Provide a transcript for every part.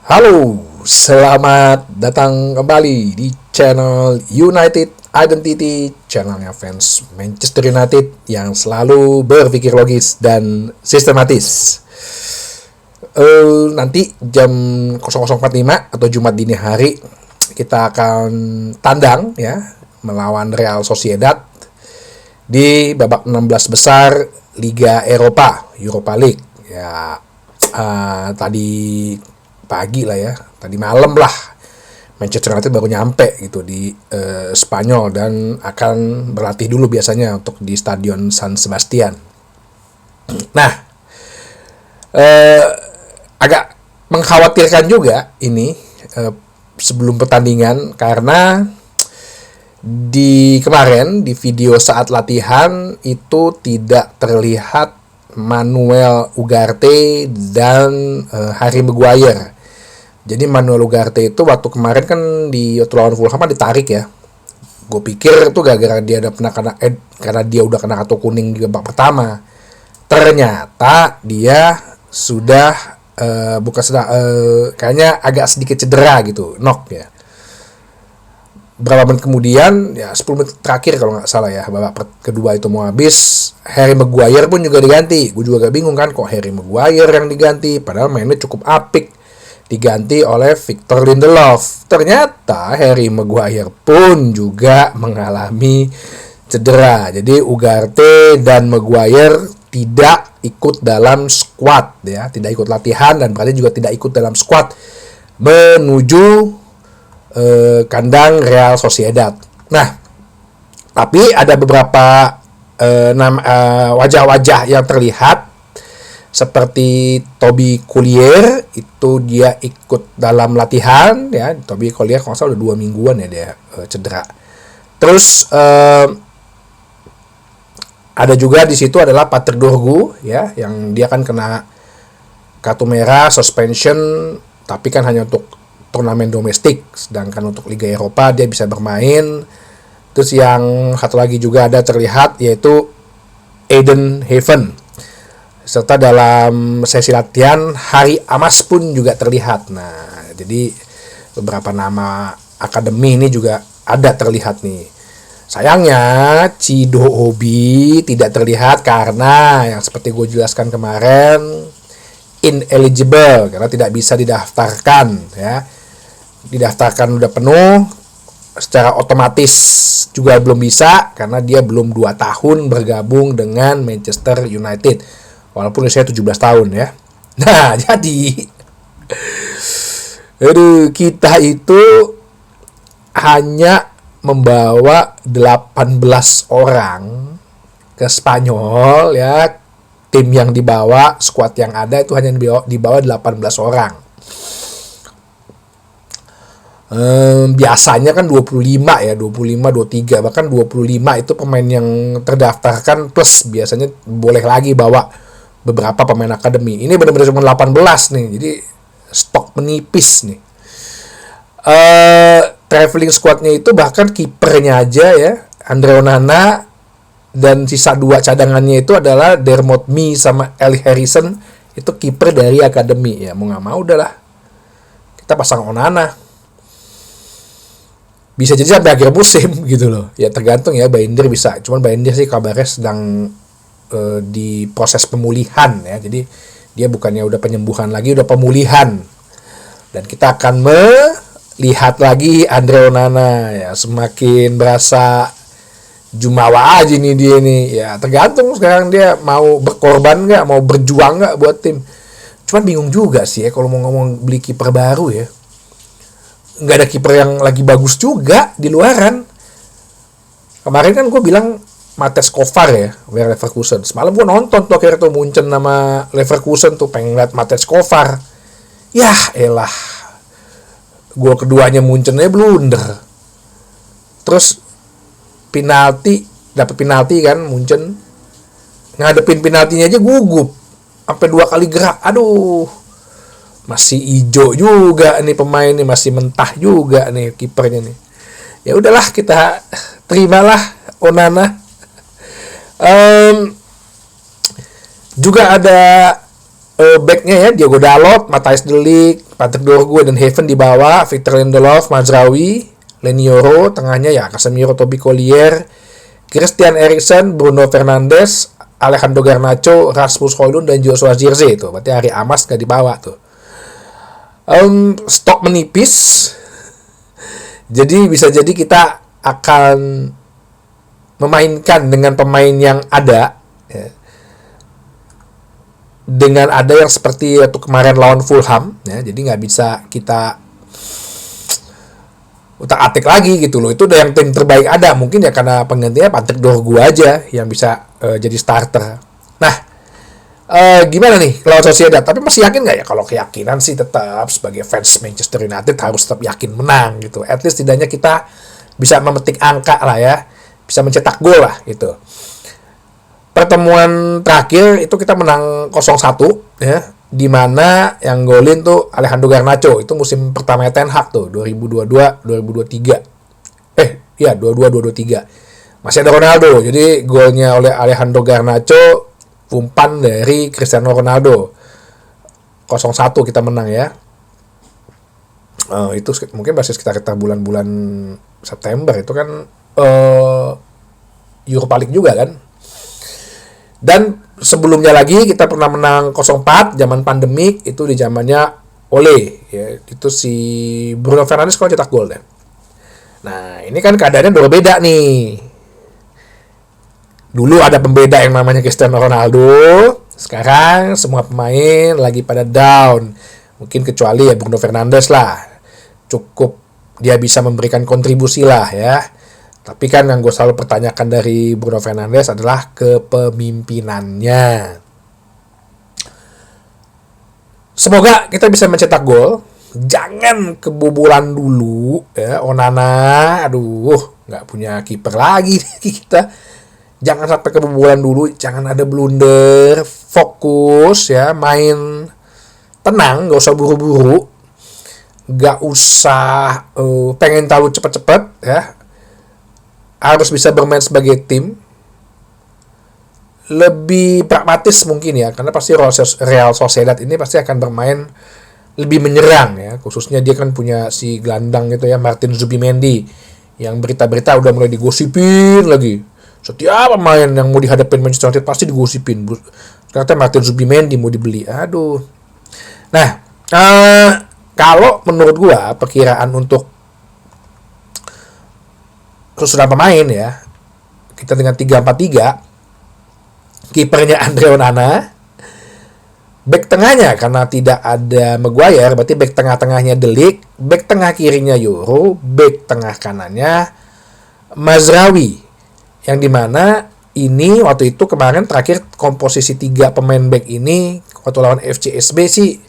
Halo, selamat datang kembali di channel United Identity, channelnya fans Manchester United yang selalu berpikir logis dan sistematis. Nanti jam 00.45 atau Jumat dini hari kita akan tandang ya melawan Real Sociedad di babak 16 besar Liga Europa League. Ya, tadi pagi lah ya, tadi malam lah Manchester United baru nyampe gitu di Spanyol dan akan berlatih dulu biasanya untuk di Stadion San Sebastian. Nah, agak mengkhawatirkan juga ini sebelum pertandingan karena di kemarin di video saat latihan itu tidak terlihat Manuel Ugarte dan Harry Maguire. Jadi Manuel Ugarte itu waktu kemarin kan di lawan Fulham ditarik ya. Gue pikir itu gara-gara dia karena dia udah kena kartu kuning di babak pertama. Ternyata dia sudah kayaknya agak sedikit cedera gitu, knock ya. Berapa menit kemudian, ya 10 menit terakhir kalau nggak salah ya, babak kedua itu mau habis, Harry Maguire pun juga diganti. Gue juga gak bingung kan, kok Harry Maguire yang diganti, padahal mainnya cukup apik. Diganti oleh Victor Lindelof. Ternyata Harry Maguire pun juga mengalami cedera. Jadi Ugarte dan Maguire tidak ikut dalam squad ya, tidak ikut latihan dan berarti juga tidak ikut dalam squad menuju kandang Real Sociedad. Nah, tapi ada beberapa wajah-wajah yang terlihat seperti Toby Collier, itu dia ikut dalam latihan ya. Toby Collier kalau salah udah 2 mingguan ya dia cedera. Terus ada juga di situ adalah Patrick Dorgu ya, yang dia kan kena kartu merah suspension, tapi kan hanya untuk turnamen domestik, sedangkan untuk Liga Eropa dia bisa bermain. Terus yang satu lagi juga ada terlihat yaitu Aiden Heaven. Serta dalam sesi latihan Hari Amas pun juga terlihat. Nah, jadi beberapa nama akademi ini juga ada terlihat nih. Sayangnya Chido Obi tidak terlihat karena yang seperti gue jelaskan kemarin, ineligible karena tidak bisa didaftarkan ya. Didaftarkan udah penuh, secara otomatis juga belum bisa karena dia belum 2 tahun bergabung dengan Manchester United. Walaupun usia 17 tahun ya. Nah, jadi kita itu hanya membawa 18 orang ke Spanyol ya. Tim yang dibawa, skuad yang ada itu hanya dibawa 18 orang. Biasanya kan 25 ya, 25, 23, bahkan 25 itu pemain yang terdaftarkan plus biasanya boleh lagi bawa beberapa pemain akademi. Ini benar-benar cuma 18 nih. Jadi stok menipis nih. Traveling squadnya itu bahkan kipernya aja ya, Andre Onana, dan sisa 2 cadangannya itu adalah Dermot Mee sama Eli Harrison. Itu kiper dari akademi ya. Mau nggak mau udahlah kita pasang Onana. Bisa jadi sampai akhir musim gitu loh. Ya tergantung ya, Binder bisa. Cuman Binder sih kabarnya sedang di proses pemulihan ya. Jadi dia bukannya udah penyembuhan lagi, udah pemulihan. Dan kita akan melihat lagi Andre Onana ya, semakin berasa jumawa aja nih dia nih. Ya tergantung sekarang dia mau berkorban nggak, mau berjuang nggak buat tim. Cuman bingung juga sih ya kalau mau ngomong beli kiper baru ya. Nggak ada kiper yang lagi bagus juga di luaran. Kemarin kan gue bilang Mates Kovar ya, Leverkusen. Semalam gue nonton tuh akhirnya tuh Munchen nama Leverkusen tuh, pengen liat Mates Kovar. Yah elah, gol keduanya Munchennya blunder. Terus dapat penalti kan Munchen. Ngadepin penaltinya aja gugup. Sampai 2 kali gerak. Aduh. Masih hijau juga nih pemain nih, masih mentah juga nih kipernya nih. Ya udahlah, kita terimalah Onana. Juga ada backnya ya, Diogo Dalot, Matthijs de Ligt, Patrick Dorgu, dan Haven di bawah, Victor Lindelof, Mazraoui, Lenioro, tengahnya ya Casemiro, Toby Collier, Christian Eriksen, Bruno Fernandes, Alejandro Garnacho, Rasmus Højlund, dan Joshua Zirkzee. Tuh berarti Ari Amas nggak dibawa tuh. Stok menipis, jadi bisa jadi kita akan memainkan dengan pemain yang ada ya. Dengan ada yang seperti waktu kemarin lawan Fulham ya, jadi nggak bisa kita utak-atik lagi gitu loh. Itu udah yang tim terbaik ada, mungkin ya karena penggantinya Patrick Dorgu aja yang bisa jadi starter. Nah, gimana nih lawan Sociedad? Tapi masih yakin nggak ya? Kalau keyakinan sih tetap sebagai fans Manchester United harus tetap yakin menang gitu. At least tidaknya kita bisa memetik angka lah ya, bisa mencetak gol lah gitu. Pertemuan terakhir itu kita menang 0-1 ya, di mana yang golin tuh Alejandro Garnacho. Itu musim pertama Ten Hag tuh 2022-2023. Iya 22-2023. Masih ada Ronaldo. Jadi golnya oleh Alejandro Garnacho, umpan dari Cristiano Ronaldo. 0-1 kita menang ya. Itu mungkin masih sekitar bulan-bulan September itu kan Europa League juga kan. Dan sebelumnya lagi kita pernah menang 0-4 zaman pandemik, itu di zamannya Ole ya, itu si Bruno Fernandes kalau cetak gol ya. Nah, ini kan keadaannya berbeda nih. Dulu ada pembeda yang namanya Cristiano Ronaldo, sekarang semua pemain lagi pada down. Mungkin kecuali ya Bruno Fernandes lah. Cukup dia bisa memberikan kontribusi lah ya. Tapi kan yang gue selalu pertanyakan dari Bruno Fernandes adalah kepemimpinannya. Semoga kita bisa mencetak gol. Jangan kebobolan dulu ya. Onana, aduh, nggak punya kiper lagi kita. Jangan sampai kebobolan dulu. Jangan ada blunder. Fokus ya, main tenang, nggak usah buru-buru. Nggak usah pengen tahu cepet-cepet ya. Harus bisa bermain sebagai tim, lebih pragmatis mungkin ya, karena pasti Real Sociedad ini pasti akan bermain lebih menyerang ya, khususnya dia kan punya si gelandang itu ya, Martin Zubimendi, yang berita-berita udah mulai digosipin lagi. Setiap pemain yang mau dihadapin Manchester United pasti digosipin. Ternyata Martin Zubimendi mau dibeli. Aduh. Nah, kalau menurut gua perkiraan untuk susunan pemain ya, kita dengan 3-4-3, kipernya Andre Onana, back tengahnya karena tidak ada Maguire, berarti back tengah-tengahnya De Ligt, back tengah kirinya Euro, back tengah kanannya Mazraoui, yang dimana ini waktu itu kemarin terakhir komposisi 3 pemain back ini waktu lawan FCSB sih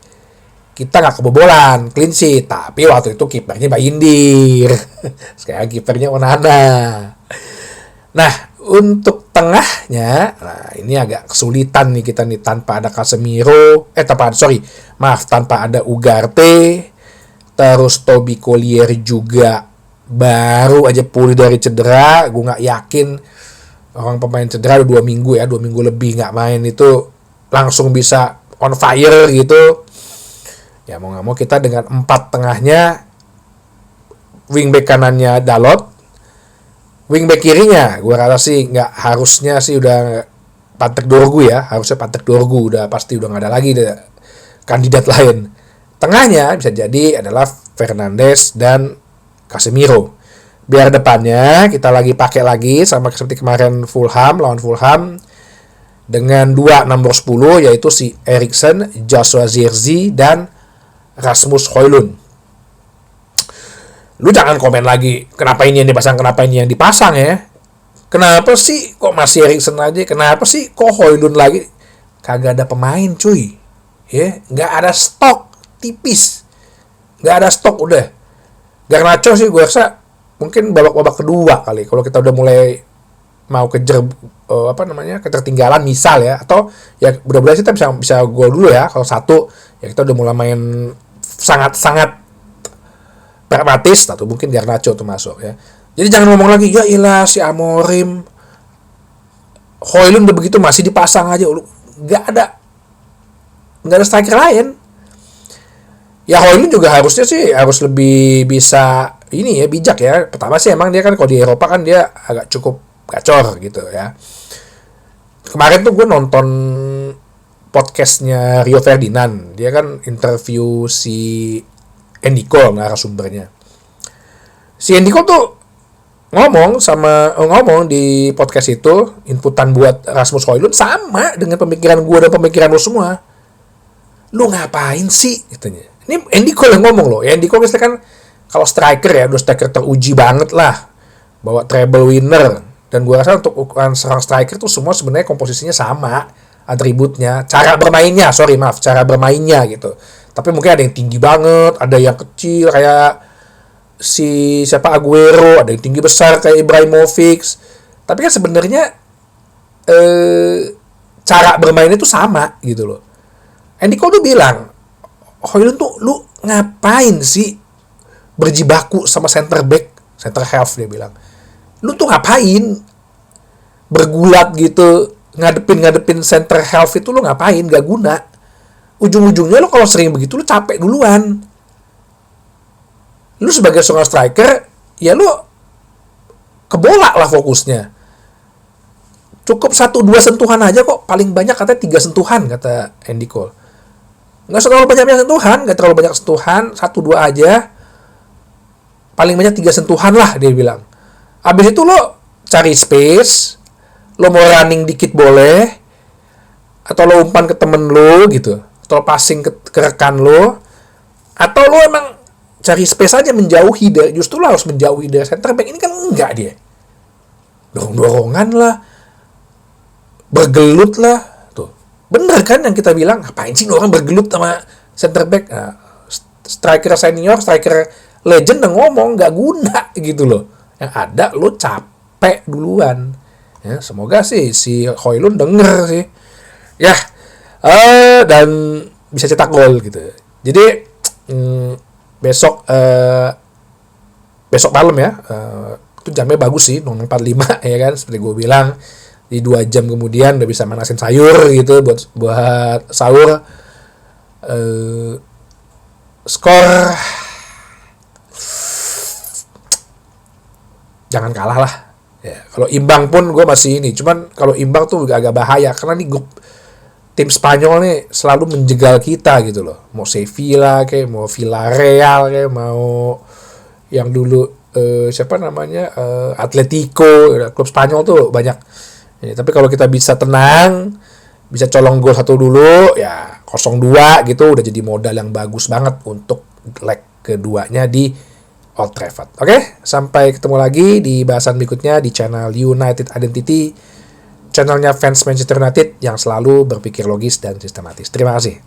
kita nggak kebobolan, clean sheet. Tapi waktu itu kipernya Bayindir. Sekarang kipernya Onana. Nah, untuk tengahnya, nah ini agak kesulitan nih kita nih tanpa ada Casemiro. Tanpa ada Ugarte. Terus Toby Collier juga baru aja pulih dari cedera. Gue nggak yakin orang pemain cedera udah 2 minggu ya, 2 minggu lebih nggak main itu langsung bisa on fire gitu. Ya mau nggak mau kita dengan 4 tengahnya, wingback kanannya Dalot, wingback kirinya gue rasa sih nggak harusnya sih udah Patrick Dorgu ya, harusnya Patrick Dorgu udah pasti udah nggak ada lagi deh kandidat lain. Tengahnya bisa jadi adalah Fernandes dan Casemiro. Biar depannya kita lagi pakai lagi sama seperti kemarin lawan Fulham dengan 2 nomor 10 yaitu si Eriksen, Joshua Zirkzee dan Rasmus Højlund. Lu jangan komen lagi kenapa ini yang dipasang, kenapa ini yang dipasang ya. Kenapa sih kok masih Eriksen aja? Kenapa sih kok Højlund lagi? Kagak ada pemain cuy. Ya, nggak ada stok, tipis. Nggak ada stok udah. Garnacho sih gue rasa mungkin babak-babak kedua kali kalau kita udah mulai mau kejar ketertinggalan misal ya, atau ya mudah-mudahan kita bisa gol dulu ya. Kalau 1 ya kita udah mulai main sangat-sangat pragmatis, atau mungkin Garnacho tuh masuk ya. Jadi jangan ngomong lagi ya ilah si Amorim Højlund udah begitu masih dipasang aja, lu nggak ada nggak ada striker lain. Ya Højlund juga harusnya sih harus lebih bisa ini ya, bijak ya. Pertama sih emang dia kan kalau di Eropa kan dia agak cukup gacor gitu ya. Kemarin tuh gue nonton podcastnya Rio Ferdinand. Dia kan interview si Andy Cole narasumbernya. Si Andy Cole tuh ngomong di podcast itu, inputan buat Rasmus Højlund sama dengan pemikiran gue dan pemikiran lo semua. Lu ngapain sih katanya. Ini Andy Cole yang ngomong loh. Andy Cole kan kalau striker ya, udah striker teruji banget lah. Bawa treble winner. Dan gue rasa untuk ukuran serang striker tuh semua sebenarnya komposisinya sama. Atributnya. Cara bermainnya gitu. Tapi mungkin ada yang tinggi banget, ada yang kecil kayak Aguero, ada yang tinggi besar kayak Ibrahimovic. Tapi kan sebenarnya cara bermainnya tuh sama gitu loh. Andy Cole tuh bilang, Højlund tuh lu ngapain sih berjibaku sama center half, dia bilang. Lu tuh ngapain bergulat gitu ngadepin center half itu, lu ngapain, gak guna. Ujung-ujungnya lu kalau sering begitu lu capek duluan. Lu sebagai seorang striker ya lu ke bola lah fokusnya. Cukup 1-2 sentuhan aja kok, paling banyak katanya 3 sentuhan kata Andy Cole. Nggak terlalu banyak sentuhan, 1-2 aja. Paling banyak 3 sentuhan lah, dia bilang. Abis itu lo cari space, lo mau running dikit boleh, atau lo umpan ke temen lo gitu, atau passing ke rekan lo, atau lo emang cari space aja menjauhi dari, justru lo harus menjauhi dari center back. Ini kan enggak dia. Dorong-dorongan lah, bergelut lah. Bener kan yang kita bilang, ngapain sih orang bergelut sama center back? Nah, striker senior, striker legend udah ngomong, gak guna gitu loh. Yang ada lo capek duluan. Ya, semoga sih si Højlund denger sih. Ya, dan bisa cetak gol gitu. Jadi besok malam ya, itu jamnya bagus sih, 0:45 ya kan, seperti gue bilang. Di 2 jam kemudian udah bisa manasin sayur gitu buat sahur. Skor jangan kalah lah ya. Kalau imbang pun gue masih ini, cuman kalau imbang tuh agak bahaya karena nih grup tim Spanyol nih selalu menjegal kita gitu loh. Mau Sevilla kayak, mau Villarreal kayak, mau yang dulu Atletico, klub Spanyol tuh banyak. Ya, tapi kalau kita bisa tenang, bisa colong gol 1 dulu, ya 0-2 gitu udah jadi modal yang bagus banget untuk leg keduanya di Old Trafford. Oke, sampai ketemu lagi di bahasan berikutnya di channel United Identity, channelnya fans Manchester United yang selalu berpikir logis dan sistematis. Terima kasih.